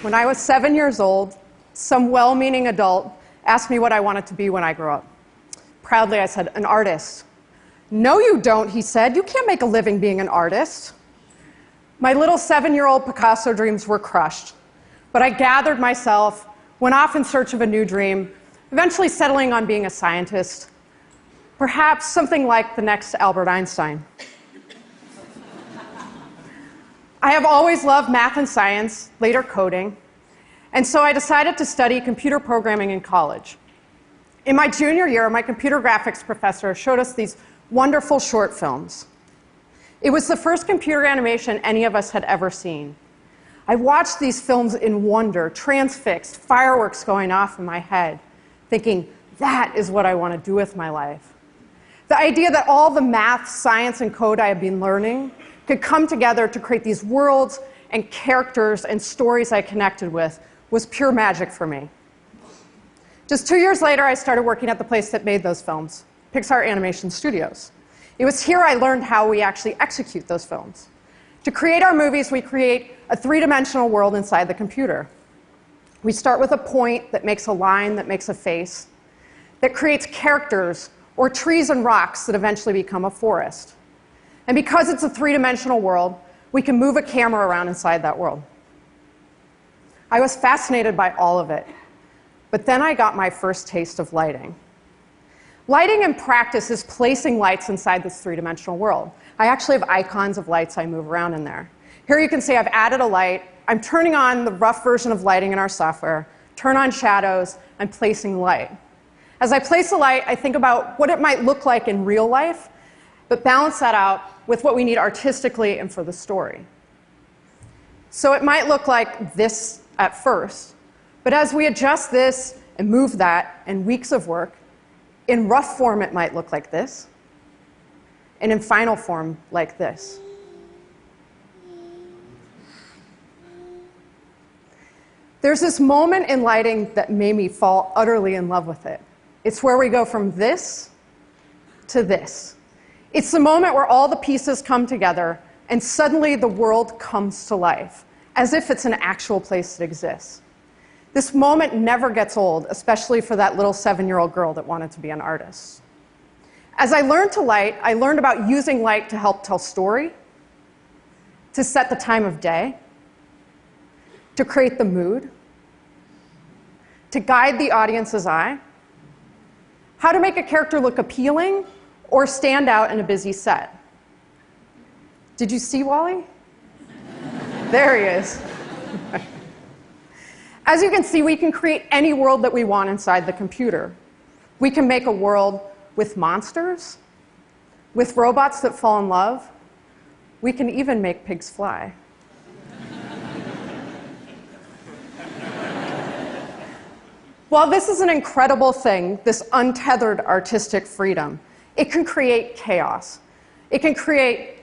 When I was 7 years old, some well-meaning adult asked me what I wanted to be when I grew up. Proudly, I said, an artist. No, you don't, he said. You can't make a living being an artist. My little 7-year-old Picasso dreams were crushed, but I gathered myself, went off in search of a new dream, eventually settling on being a scientist, perhaps something like the next Albert Einstein. I have always loved math and science, later coding, and so I decided to study computer programming in college. In my junior year, my computer graphics professor showed us these wonderful short films. It was the first computer animation any of us had ever seen. I watched these films in wonder, transfixed, fireworks going off in my head, thinking, that is what I want to do with my life. The idea that all the math, science, and code I had been learning could come together to create these worlds and characters and stories I connected with was pure magic for me. Just 2 years later, I started working at the place that made those films, Pixar Animation Studios. It was here I learned how we actually execute those films. To create our movies, we create a three-dimensional world inside the computer. We start with a point that makes a line, that makes a face, that creates characters or trees and rocks that eventually become a forest. And because it's a three-dimensional world, we can move a camera around inside that world. I was fascinated by all of it, but then I got my first taste of lighting. Lighting in practice is placing lights inside this three-dimensional world. I actually have icons of lights I move around in there. Here you can see I've added a light. I'm turning on the rough version of lighting in our software, turn on shadows, I'm placing light. As I place the light, I think about what it might look like in real life, but balance that out with what we need artistically and for the story. So it might look like this at first, but as we adjust this and move that in weeks of work, in rough form it might look like this, and in final form like this. There's this moment in lighting that made me fall utterly in love with it. It's where we go from this to this. It's the moment where all the pieces come together and suddenly the world comes to life, as if it's an actual place that exists. This moment never gets old, especially for that little 7-year-old girl that wanted to be an artist. As I learned to light, I learned about using light to help tell story, to set the time of day, to create the mood, to guide the audience's eye, how to make a character look appealing or stand out in a busy set. Did you see Wally? There he is. As you can see, we can create any world that we want inside the computer. We can make a world with monsters, with robots that fall in love. We can even make pigs fly. While this is an incredible thing, this untethered artistic freedom, it can create chaos. It can create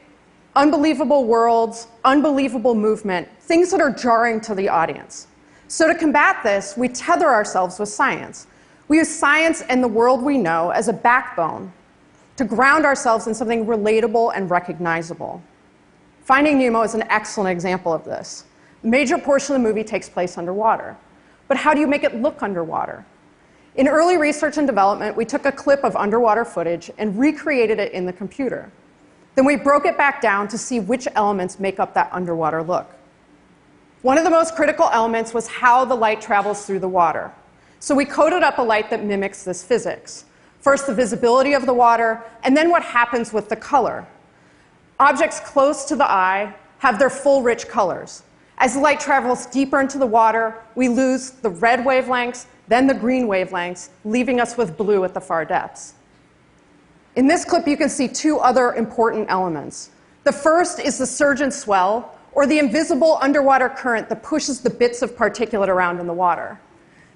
unbelievable worlds, unbelievable movement, things that are jarring to the audience. So to combat this, we tether ourselves with science. We use science and the world we know as a backbone to ground ourselves in something relatable and recognizable. Finding Nemo is an excellent example of this. A major portion of the movie takes place underwater. But how do you make it look underwater? In early research and development, we took a clip of underwater footage and recreated it in the computer. Then we broke it back down to see which elements make up that underwater look. One of the most critical elements was how the light travels through the water. So we coded up a light that mimics this physics. First, the visibility of the water, and then what happens with the color. Objects close to the eye have their full rich colors. As the light travels deeper into the water, we lose the red wavelengths, then the green wavelengths, leaving us with blue at the far depths. In this clip, you can see two other important elements. The first is the surge and swell, or the invisible underwater current that pushes the bits of particulate around in the water.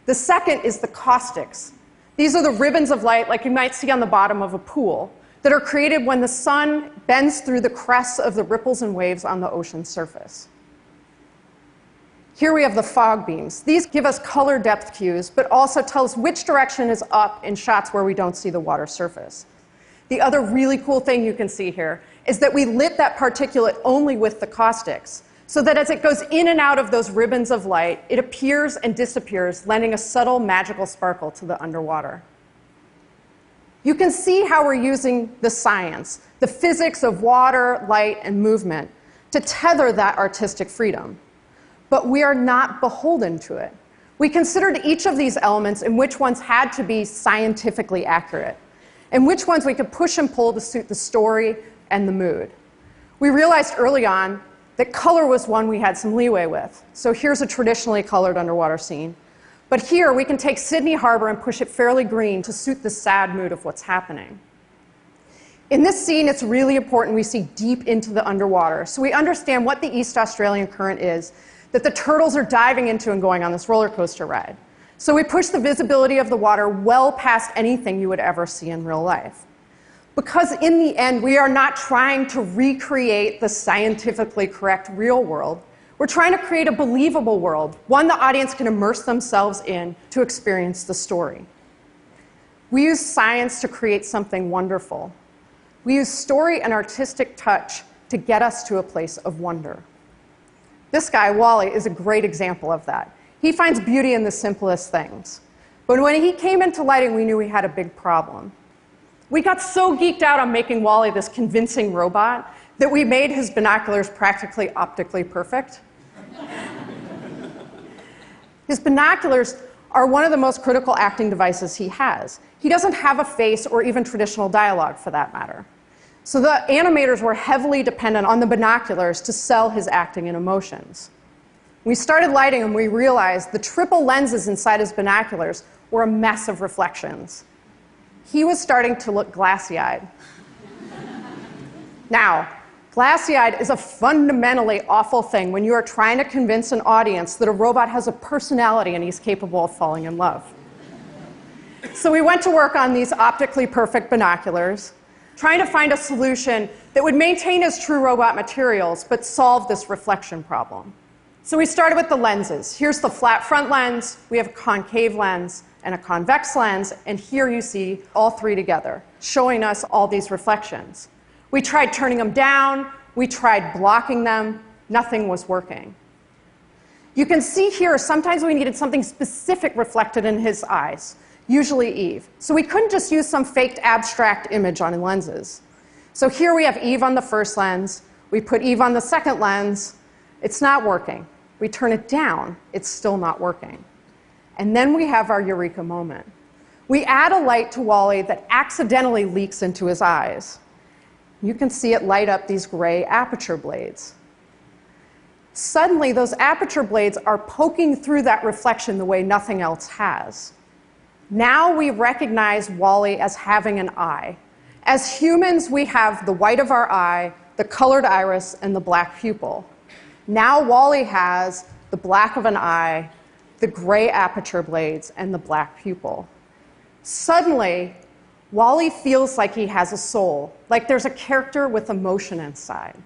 The second is the caustics. These are the ribbons of light, like you might see on the bottom of a pool, that are created when the sun bends through the crests of the ripples and waves on the ocean's surface. Here we have the fog beams. These give us color depth cues, but also tell us which direction is up in shots where we don't see the water surface. The other really cool thing you can see here is that we lit that particulate only with the caustics. so that as it goes in and out of those ribbons of light, it appears and disappears, lending a subtle magical sparkle to the underwater. You can see how we're using the science, the physics of water, light, and movement, to tether that artistic freedom. But we are not beholden to it. We considered each of these elements and which ones had to be scientifically accurate, and which ones we could push and pull to suit the story and the mood. We realized early on that color was one we had some leeway with. So here's a traditionally colored underwater scene. But here we can take Sydney Harbor and push it fairly green to suit the sad mood of what's happening. In this scene, it's really important we see deep into the underwater so we understand what the East Australian current is that the turtles are diving into and going on this roller coaster ride. So we push the visibility of the water well past anything you would ever see in real life. Because in the end, we are not trying to recreate the scientifically correct real world. We're trying to create a believable world, one the audience can immerse themselves in to experience the story. We use science to create something wonderful. We use story and artistic touch to get us to a place of wonder. This guy, Wally, is a great example of that. He finds beauty in the simplest things. But when he came into lighting, we knew we had a big problem. We got so geeked out on making Wally this convincing robot that we made his binoculars practically optically perfect. His binoculars are one of the most critical acting devices he has. He doesn't have a face or even traditional dialogue, for that matter. So the animators were heavily dependent on the binoculars to sell his acting and emotions. We started lighting him, we realized the triple lenses inside his binoculars were a mess of reflections. He was starting to look glassy-eyed. Now, glassy-eyed is a fundamentally awful thing when you are trying to convince an audience that a robot has a personality and he's capable of falling in love. So we went to work on these optically perfect binoculars, trying to find a solution that would maintain his true robot materials but solve this reflection problem. So we started with the lenses. Here's the flat front lens, we have a concave lens, and a convex lens, and here you see all three together, showing us all these reflections. We tried turning them down, we tried blocking them, nothing was working. You can see here, sometimes we needed something specific reflected in his eyes, usually Eve. So we couldn't just use some faked abstract image on lenses. So here we have Eve on the first lens, we put Eve on the second lens, it's not working. We turn it down, it's still not working. And then we have our eureka moment. We add a light to Wally that accidentally leaks into his eyes. You can see it light up these gray aperture blades. Suddenly, those aperture blades are poking through that reflection the way nothing else has. Now we recognize Wally as having an eye. As humans, we have the white of our eye, the colored iris, and the black pupil. Now Wally has the black of an eye, the gray aperture blades, and the black pupil. Suddenly, Wally feels like he has a soul, like there's a character with emotion inside.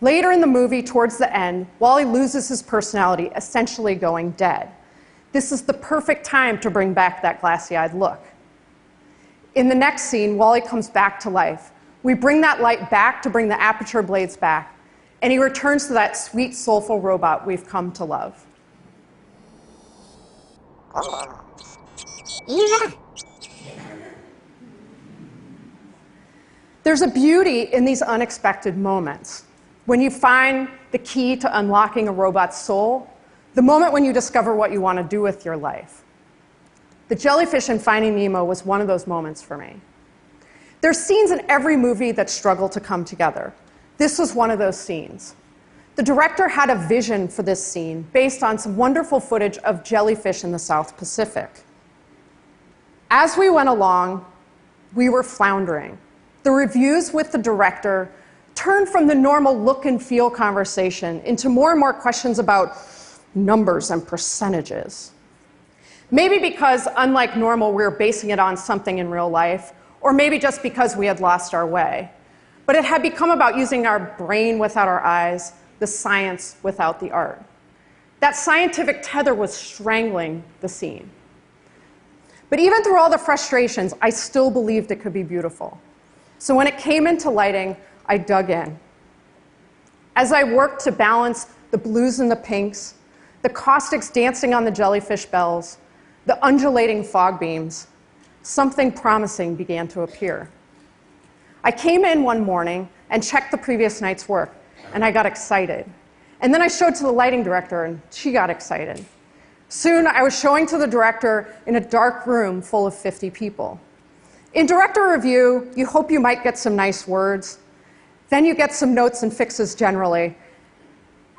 Later in the movie, towards the end, Wally loses his personality, essentially going dead. This is the perfect time to bring back that glassy-eyed look. In the next scene, Wally comes back to life. We bring that light back to bring the aperture blades back, and he returns to that sweet, soulful robot we've come to love. There's a beauty in these unexpected moments. When you find the key to unlocking a robot's soul, the moment when you discover what you want to do with your life. The jellyfish in Finding Nemo was one of those moments for me. There's scenes in every movie that struggle to come together. This was one of those scenes. The director had a vision for this scene based on some wonderful footage of jellyfish in the South Pacific. As we went along, we were floundering. The reviews with the director turned from the normal look and feel conversation into more and more questions about numbers and percentages. Maybe because, unlike normal, we were basing it on something in real life, or maybe just because we had lost our way. But it had become about using our brain without our eyes, the science without the art. That scientific tether was strangling the scene. But even through all the frustrations, I still believed it could be beautiful. So when it came into lighting, I dug in. As I worked to balance the blues and the pinks, the caustics dancing on the jellyfish bells, the undulating fog beams, something promising began to appear. I came in one morning and checked the previous night's work, and I got excited. And then I showed to the lighting director, and she got excited. Soon, I was showing to the director in a dark room full of 50 people. In director review, you hope you might get some nice words. Then you get some notes and fixes generally.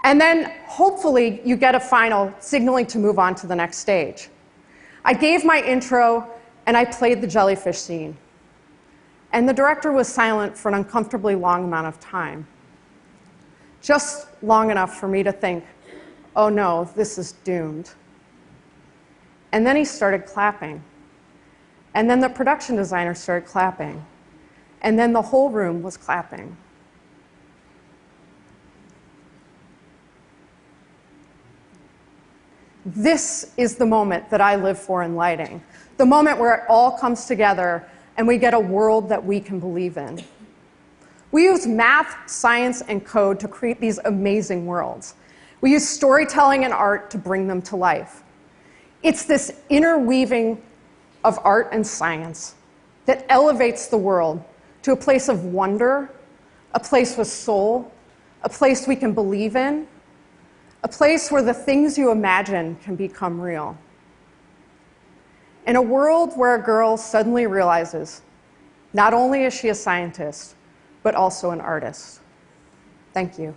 And then, hopefully, you get a final signaling to move on to the next stage. I gave my intro, and I played the jellyfish scene. And the director was silent for an uncomfortably long amount of time. Just long enough for me to think, oh no, this is doomed. And then he started clapping. And then the production designer started clapping. And then the whole room was clapping. This is the moment that I live for in lighting. The moment where it all comes together and we get a world that we can believe in. We use math, science, and code to create these amazing worlds. We use storytelling and art to bring them to life. It's this interweaving of art and science that elevates the world to a place of wonder, a place with soul, a place we can believe in, a place where the things you imagine can become real. In a world where a girl suddenly realizes not only is she a scientist, but also an artist. Thank you.